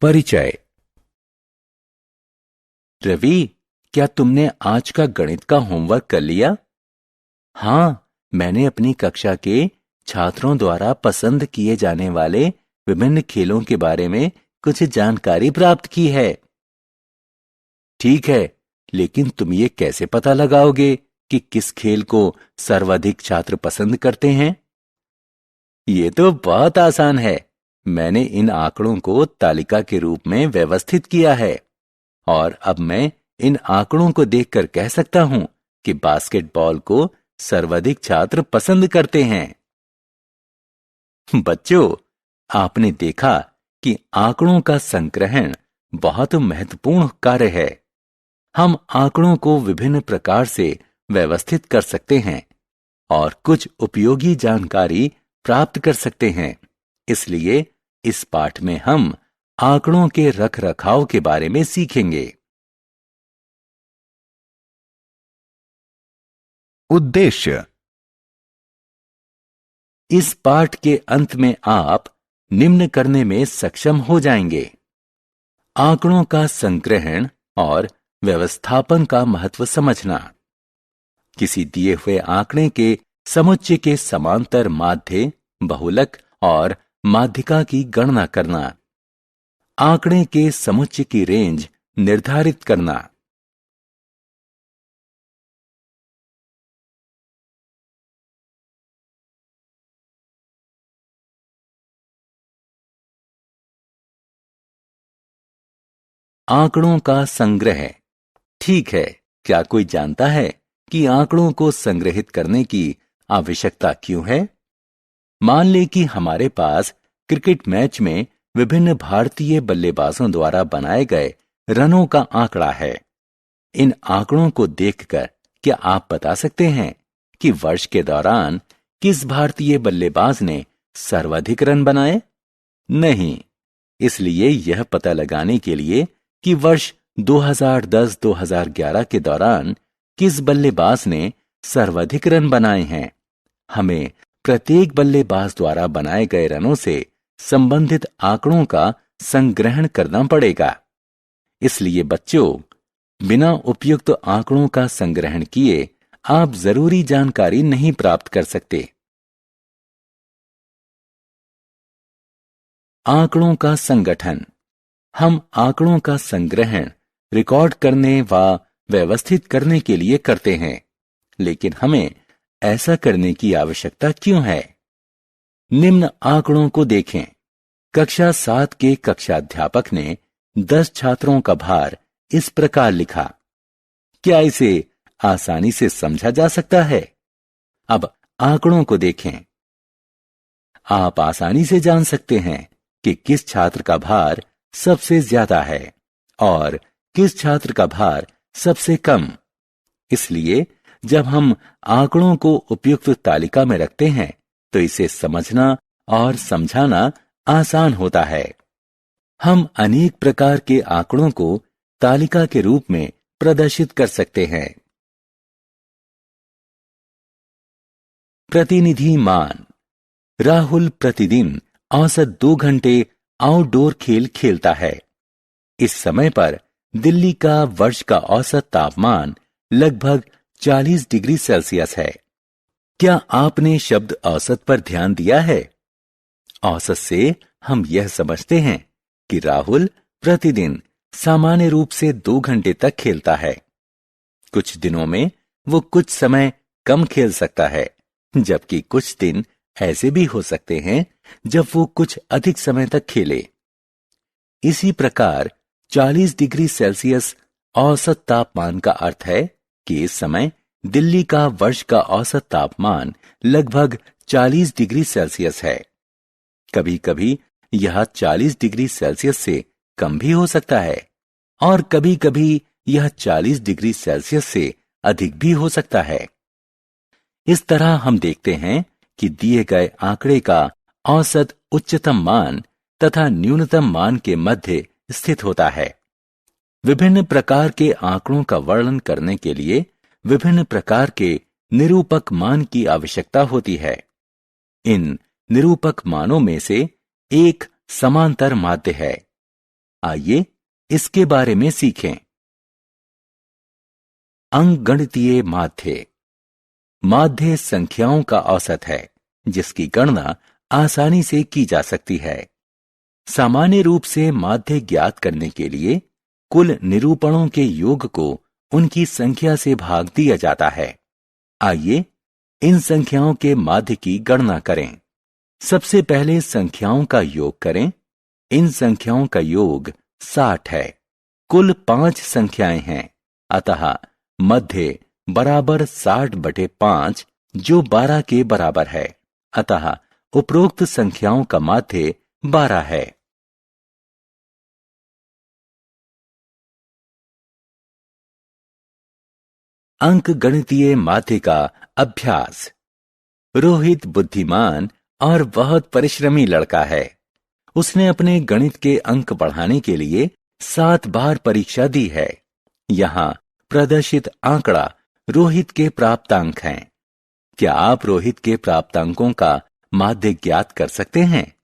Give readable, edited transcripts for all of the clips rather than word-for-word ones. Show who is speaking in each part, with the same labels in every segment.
Speaker 1: परिचय। रवि, क्या तुमने आज का गणित का होमवर्क कर लिया? हाँ, मैंने अपनी कक्षा के छात्रों द्वारा पसंद किए जाने वाले विभिन्न खेलों के बारे में कुछ जानकारी प्राप्त की है। ठीक है, लेकिन तुम ये कैसे पता लगाओगे कि किस खेल को सर्वाधिक छात्र पसंद करते हैं? ये तो बहुत आसान है। मैंने इन आंकड़ों को तालिका के रूप में व्यवस्थित किया है और अब मैं इन आंकड़ों को देखकर कह सकता हूं कि बास्केटबॉल को सर्वाधिक छात्र पसंद करते हैं। बच्चों, आपने देखा कि आंकड़ों का संग्रहण बहुत महत्वपूर्ण कार्य है। हम आंकड़ों को विभिन्न प्रकार से व्यवस्थित कर सकते हैं और कुछ उपयोगी जानकारी प्राप्त कर सकते हैं। इसलिए इस पाठ में हम आंकड़ों के रखरखाव के बारे में सीखेंगे।
Speaker 2: उद्देश्य।
Speaker 1: इस पाठ के अंत में आप निम्न करने में सक्षम हो जाएंगे: आंकड़ों का संग्रहण और व्यवस्थापन का महत्व समझना, किसी दिए हुए आंकड़े के समुच्चय के समांतर माध्य, बहुलक और माध्यिका की गणना करना, आंकड़े के समुच्चय की रेंज निर्धारित करना। आंकड़ों का संग्रह। ठीक है, क्या कोई जानता है कि आंकड़ों को संग्रहित करने की आवश्यकता क्यों है? मान लें कि हमारे पास क्रिकेट मैच में विभिन्न भारतीय बल्लेबाजों द्वारा बनाए गए रनों का आंकड़ा है। इन आंकड़ों को देखकर क्या आप बता सकते हैं कि वर्ष के दौरान किस भारतीय बल्लेबाज ने सर्वाधिक रन बनाए? नहीं। इसलिए यह पता लगाने के लिए कि वर्ष 2010-2011 के दौरान किस बल्लेबाज ने सर्वाधिक रन बनाए हैं, हमें प्रत्येक बल्लेबाज द्वारा बनाए गए रनों से संबंधित आंकड़ों का संग्रहण करना पड़ेगा। इसलिए बच्चों, बिना उपयुक्त आंकड़ों का संग्रहण किए आप जरूरी जानकारी नहीं प्राप्त कर सकते। आंकड़ों का संगठन। हम आंकड़ों का संग्रहण रिकॉर्ड करने व व्यवस्थित करने के लिए करते हैं, लेकिन हमें ऐसा करने की आवश्यकता क्यों है? निम्न आंकड़ों को देखें। कक्षा 7 के कक्षाध्यापक ने 10 छात्रों का भार इस प्रकार लिखा। क्या इसे आसानी से समझा जा सकता है? अब आंकड़ों को देखें। आप आसानी से जान सकते हैं कि किस छात्र का भार सबसे ज्यादा है और किस छात्र का भार सबसे कम। इसलिए जब हम आंकड़ों को उपयुक्त तालिका में रखते हैं तो इसे समझना और समझाना आसान होता है। हम अनेक प्रकार के आंकड़ों को तालिका के रूप में प्रदर्शित कर सकते हैं। प्रतिनिधि मान। राहुल प्रतिदिन औसत 2 घंटे आउटडोर खेल खेलता है। इस समय पर दिल्ली का वर्ष का औसत तापमान लगभग 40 डिग्री सेल्सियस है। क्या आपने शब्द औसत पर ध्यान दिया है? औसत से हम यह समझते हैं कि राहुल प्रतिदिन सामान्य रूप से 2 घंटे तक खेलता है। कुछ दिनों में वो कुछ समय कम खेल सकता है, जबकि कुछ दिन ऐसे भी हो सकते हैं जब वो कुछ अधिक समय तक खेले। इसी प्रकार 40 डिग्री सेल्सियस औसत तापमान का अर्थ है कि इस समय दिल्ली का वर्ष का औसत तापमान लगभग 40 डिग्री सेल्सियस है। कभी कभी यह 40 डिग्री सेल्सियस से कम भी हो सकता है और कभी कभी यह 40 डिग्री सेल्सियस से अधिक भी हो सकता है। इस तरह हम देखते हैं कि दिए गए आंकड़े का औसत उच्चतम मान तथा न्यूनतम मान के मध्य स्थित होता है। विभिन्न प्रकार के आंकड़ों का वर्णन करने के लिए विभिन्न प्रकार के निरूपक मान की आवश्यकता होती है। इन निरूपक मानों में से एक समांतर माध्य है। आइए इसके बारे में सीखें। अंकगणितीय माध्य। माध्य संख्याओं का औसत है जिसकी गणना आसानी से की जा सकती है। सामान्य रूप से माध्य ज्ञात करने के लिए कुल निरूपणों के योग को उनकी संख्या से भाग दिया जाता है। आइए इन संख्याओं के माध्य की गणना करें। सबसे पहले संख्याओं का योग करें। इन संख्याओं का योग 60 है। कुल 5 संख्याएं हैं, अतः मध्य बराबर 60/5 जो 12 के बराबर है। अतः उपरोक्त संख्याओं का माध्य 12 है। अंकगणितीय माध्य का अभ्यास। रोहित बुद्धिमान और बहुत परिश्रमी लड़का है। उसने अपने गणित के अंक बढ़ाने के लिए 7 बार परीक्षा दी है। यहाँ प्रदर्शित आंकड़ा रोहित के प्राप्तांक हैं। क्या आप रोहित के प्राप्तांकों का माध्य ज्ञात कर सकते हैं?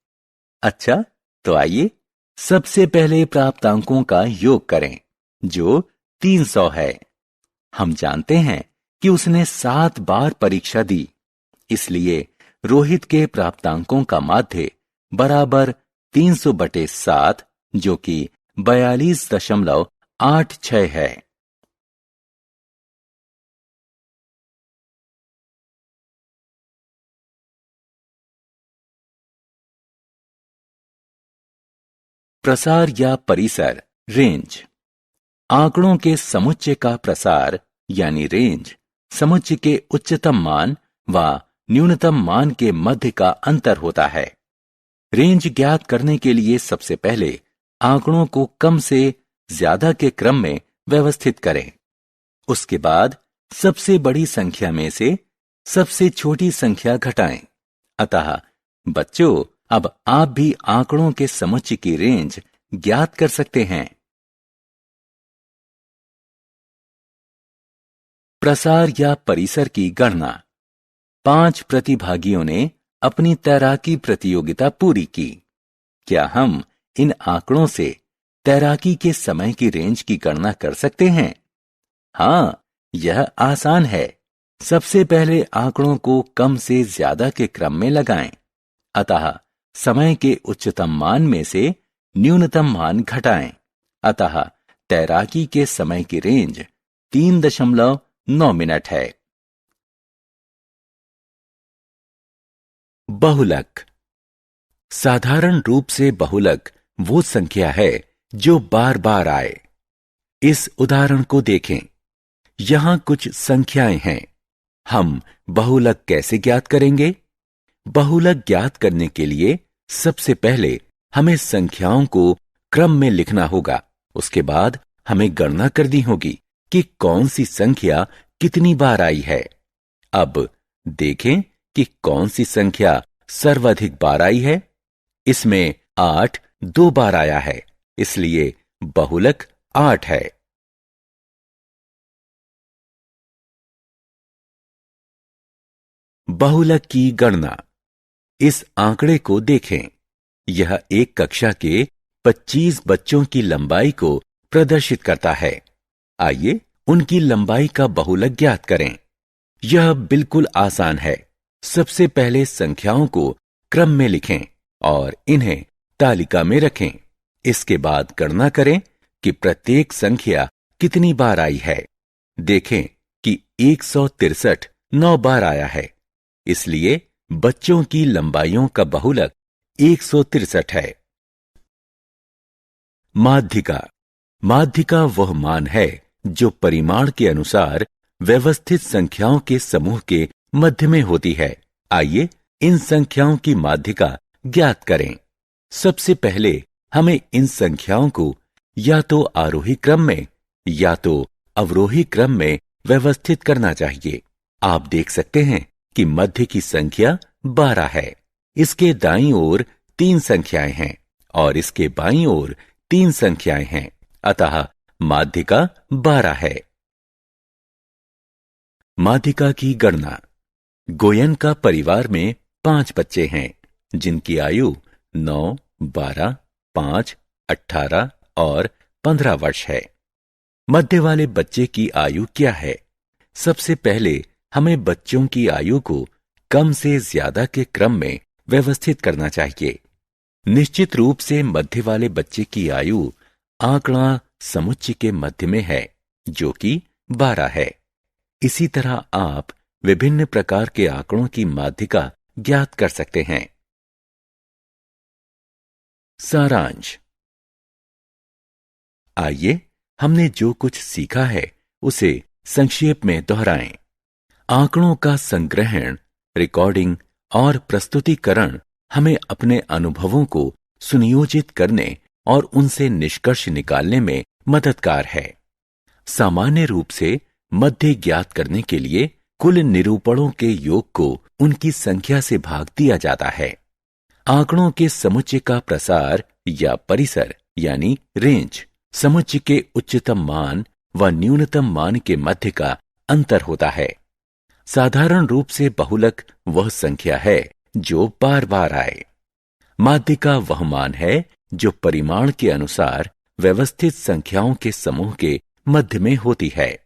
Speaker 1: अच्छा, तो आइए सबसे पहले प्राप्तांकों का योग करें, जो 300 है। हम जानते हैं कि उसने 7 बार परीक्षा दी, इसलिए रोहित के प्राप्तांकों का माध्य बराबर 300/7 जो कि 42.86 है। प्रसार या परिसर, रेंज। आंकड़ों के समुच्चय का प्रसार यानी रेंज समुच्चय के उच्चतम मान व न्यूनतम मान के मध्य का अंतर होता है। रेंज ज्ञात करने के लिए सबसे पहले आंकड़ों को कम से ज्यादा के क्रम में व्यवस्थित करें। उसके बाद सबसे बड़ी संख्या में से सबसे छोटी संख्या घटाएं। अतः बच्चों, अब आप भी आंकड़ों के समुच्चय की रेंज ज्ञात कर सकते हैं। प्रसार या परिसर की गणना। 5 प्रतिभागियों ने अपनी तैराकी प्रतियोगिता पूरी की। क्या हम इन आंकड़ों से तैराकी के समय की रेंज की गणना कर सकते हैं? हाँ, यह आसान है। सबसे पहले आंकड़ों को कम से ज्यादा के क्रम में लगाएं। अतः समय के उच्चतम मान में से न्यूनतम मान घटाएं। अतः तैराकी के समय की रेंज 3.9 मिनट है। बहुलक। साधारण रूप से बहुलक वो संख्या है जो बार बार आए। इस उदाहरण को देखें। यहां कुछ संख्याएं हैं। हम बहुलक कैसे ज्ञात करेंगे? बहुलक ज्ञात करने के लिए सबसे पहले हमें संख्याओं को क्रम में लिखना होगा। उसके बाद हमें गणना करनी होगी कि कौन सी संख्या कितनी बार आई है। अब देखें कि कौन सी संख्या सर्वाधिक बार आई है। इसमें 8 2 बार आया है, इसलिए बहुलक 8 है। बहुलक की गणना। इस आंकड़े को देखें। यह एक कक्षा के 25 बच्चों की लंबाई को प्रदर्शित करता है। आइए उनकी लंबाई का बहुलक ज्ञात करें। यह बिल्कुल आसान है। सबसे पहले संख्याओं को क्रम में लिखें और इन्हें तालिका में रखें। इसके बाद गणना करें कि प्रत्येक संख्या कितनी बार आई है। देखें कि 163 9 बार आया है, इसलिए बच्चों की लंबाइयों का बहुलक 163 है। माध्यिका। माध्यिका वह मान है जो परिमाण के अनुसार व्यवस्थित संख्याओं के समूह के मध्य में होती है। आइए इन संख्याओं की माध्यिका ज्ञात करें। सबसे पहले हमें इन संख्याओं को या तो आरोही क्रम में या तो अवरोही क्रम में व्यवस्थित करना चाहिए। आप देख सकते हैं कि मध्य की संख्या 12 है। इसके दाईं ओर 3 संख्याएं हैं और इसके बाईं ओर 3 संख्याएं हैं। अतः माध्यिका 12 है। माध्यिका की गणना। गोयनका परिवार में 5 बच्चे हैं जिनकी आयु 9, 12, 5, 18, और 15 वर्ष है। मध्य वाले बच्चे की आयु क्या है? सबसे पहले हमें बच्चों की आयु को कम से ज्यादा के क्रम में व्यवस्थित करना चाहिए। निश्चित रूप से मध्य वाले बच्चे की आयु आंकड़ा समुच्चय के मध्य में है, जो कि 12 है। इसी तरह आप विभिन्न प्रकार के आंकड़ों की माध्यिका ज्ञात कर सकते हैं। सारांश। आइए हमने जो कुछ सीखा है उसे संक्षेप में दोहराएं। आंकड़ों का संग्रहण, रिकॉर्डिंग और प्रस्तुतिकरण हमें अपने अनुभवों को सुनियोजित करने और उनसे निष्कर्ष निकालने में मददगार है। सामान्य रूप से मध्य ज्ञात करने के लिए कुल निरूपणों के योग को उनकी संख्या से भाग दिया जाता है। आंकड़ों के समुच्चय का प्रसार या परिसर यानी रेंज समुच्चय के उच्चतम मान व न्यूनतम मान के मध्य का अंतर होता है। साधारण रूप से बहुलक वह संख्या है जो बार बार आए। माध्यिका वह मान है जो परिमाण के अनुसार व्यवस्थित संख्याओं के समूह के मध्य में होती है।